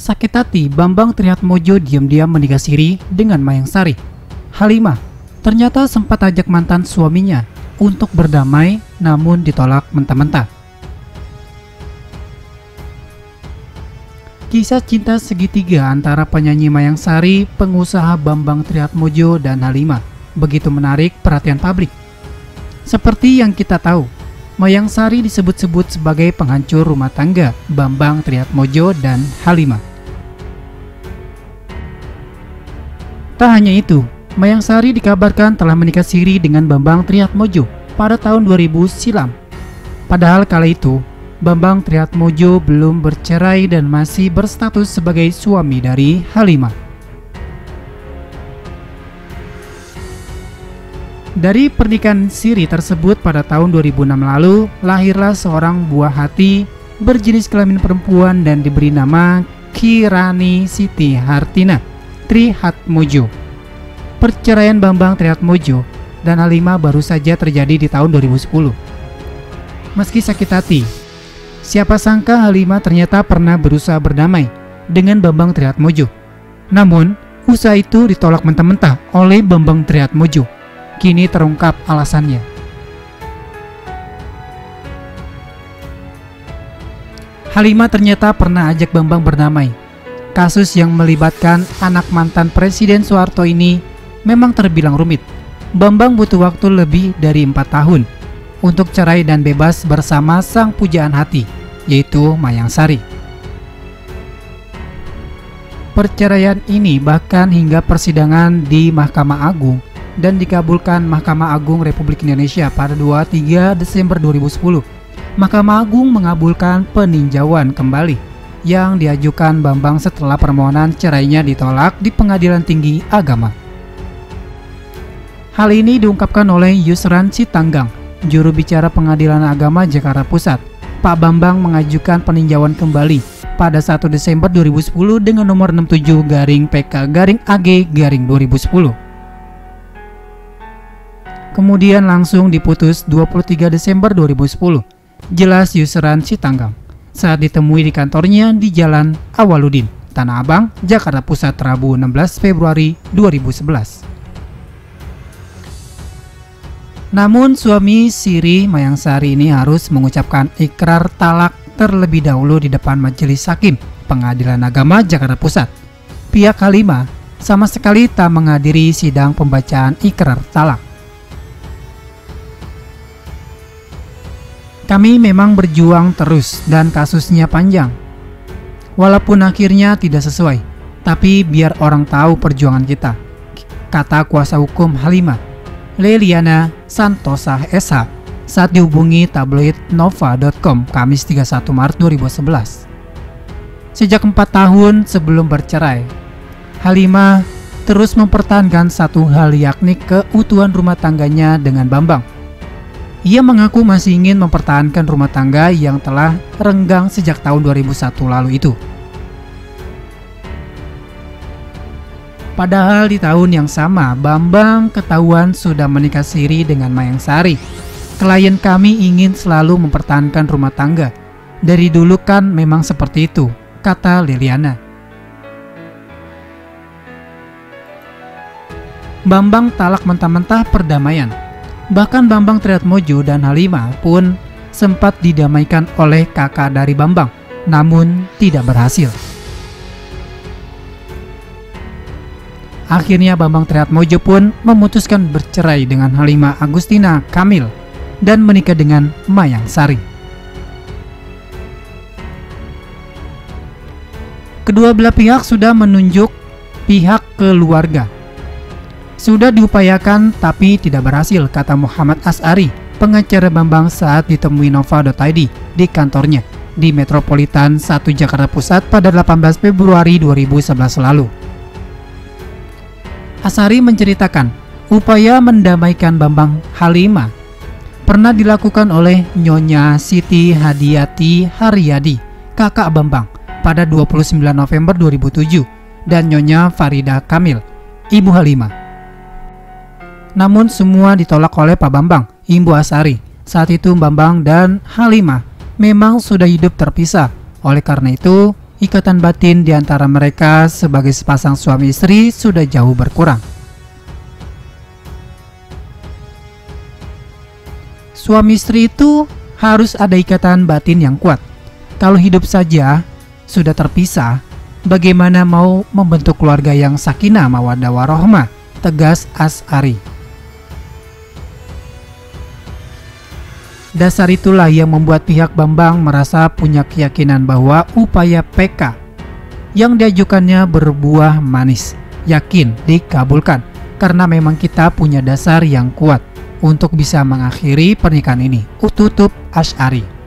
Sakit hati, Bambang Triatmojo diam-diam menikah siri dengan Mayang Sari. Halimah ternyata sempat ajak mantan suaminya untuk berdamai, namun ditolak mentah-mentah. Kisah cinta segitiga antara penyanyi Mayang Sari, pengusaha Bambang Triatmojo, dan Halimah begitu menarik perhatian publik. Seperti yang kita tahu, Mayang Sari disebut-sebut sebagai penghancur rumah tangga Bambang Triatmojo dan Halimah. Tak hanya itu, Mayang Sari dikabarkan telah menikah siri dengan Bambang Triatmojo pada tahun 2000 silam. Padahal kala itu, Bambang Triatmojo belum bercerai dan masih berstatus sebagai suami dari Halimah. Dari pernikahan siri tersebut pada tahun 2006 lalu, lahirlah seorang buah hati berjenis kelamin perempuan dan diberi nama Kirani Siti Hartina Triatmojo. Perceraian Bambang Triatmojo dan Halimah baru saja terjadi di tahun 2010. Meski sakit hati, siapa sangka Halimah ternyata pernah berusaha berdamai dengan Bambang Triatmojo. Namun, usaha itu ditolak mentah-mentah oleh Bambang Triatmojo. Kini terungkap alasannya. Halimah ternyata pernah ajak Bambang berdamai. Kasus yang melibatkan anak mantan Presiden Soeharto ini memang terbilang rumit. Bambang butuh waktu lebih dari 4 tahun untuk cerai dan bebas bersama sang pujaan hati, yaitu Mayang Sari. Perceraian ini bahkan hingga persidangan di Mahkamah Agung dan dikabulkan Mahkamah Agung Republik Indonesia pada 23 Desember 2010. Mahkamah Agung mengabulkan peninjauan kembali yang diajukan Bambang setelah permohonan cerainya ditolak di Pengadilan Tinggi Agama. Hal ini diungkapkan oleh Yusran Sitanggang, juru bicara Pengadilan Agama Jakarta Pusat. Pak Bambang mengajukan peninjauan kembali pada 1 Desember 2010 dengan nomor 67-PK-AG-2010. Kemudian langsung diputus 23 Desember 2010. Jelas Yusran Sitanggang saat ditemui di kantornya di Jalan Awaludin, Tanah Abang, Jakarta Pusat, Rabu 16 Februari 2011. Namun suami siri Mayang Sari ini harus mengucapkan ikrar talak terlebih dahulu di depan Majelis Hakim Pengadilan Agama Jakarta Pusat. Pihak Halimah sama sekali tak menghadiri sidang pembacaan ikrar talak. Kami memang berjuang terus dan kasusnya panjang. Walaupun akhirnya tidak sesuai, tapi biar orang tahu perjuangan kita, kata kuasa hukum Halimah, Leliana Santosa SH, saat dihubungi tabloid Nova.com Kamis 31 Maret 2011. Sejak 4 tahun sebelum bercerai, Halimah terus mempertahankan satu hal, yakni keutuhan rumah tangganya dengan Bambang. Ia mengaku masih ingin mempertahankan rumah tangga yang telah renggang sejak tahun 2001 lalu itu. Padahal di tahun yang sama, Bambang ketahuan sudah menikah siri dengan Mayang Sari. Klien kami ingin selalu mempertahankan rumah tangga. Dari dulu kan memang seperti itu, kata Liliana. Bambang talak mentah-mentah perdamaian. Bahkan Bambang Triatmojo dan Halimah pun sempat didamaikan oleh kakak dari Bambang, namun tidak berhasil. Akhirnya Bambang Triatmojo pun memutuskan bercerai dengan Halimah Agustina Kamil dan menikah dengan Mayang Sari. Kedua belah pihak sudah menunjuk pihak keluarga. Sudah diupayakan tapi tidak berhasil, kata Muhammad As'ari, pengacara Bambang saat ditemui Nova.id di kantornya di Metropolitan 1 Jakarta Pusat pada 18 Februari 2011 lalu. As'ari menceritakan, upaya mendamaikan Bambang Halimah pernah dilakukan oleh Nyonya Siti Hadiati Haryadi, kakak Bambang, pada 29 November 2007, dan Nyonya Farida Kamil, ibu Halimah. Namun semua ditolak oleh Pak Bambang, Ibu As'ari. Saat itu Bambang dan Halimah memang sudah hidup terpisah. Oleh karena itu, ikatan batin di antara mereka sebagai sepasang suami istri sudah jauh berkurang. Suami istri itu harus ada ikatan batin yang kuat. Kalau hidup saja sudah terpisah, bagaimana mau membentuk keluarga yang sakinah mawaddah warahmah, tegas Asy'ari. Dasar itulah yang membuat pihak Bambang merasa punya keyakinan bahwa upaya PK yang diajukannya berbuah manis, yakin dikabulkan, karena memang kita punya dasar yang kuat untuk bisa mengakhiri pernikahan ini, tutup Asy'ari.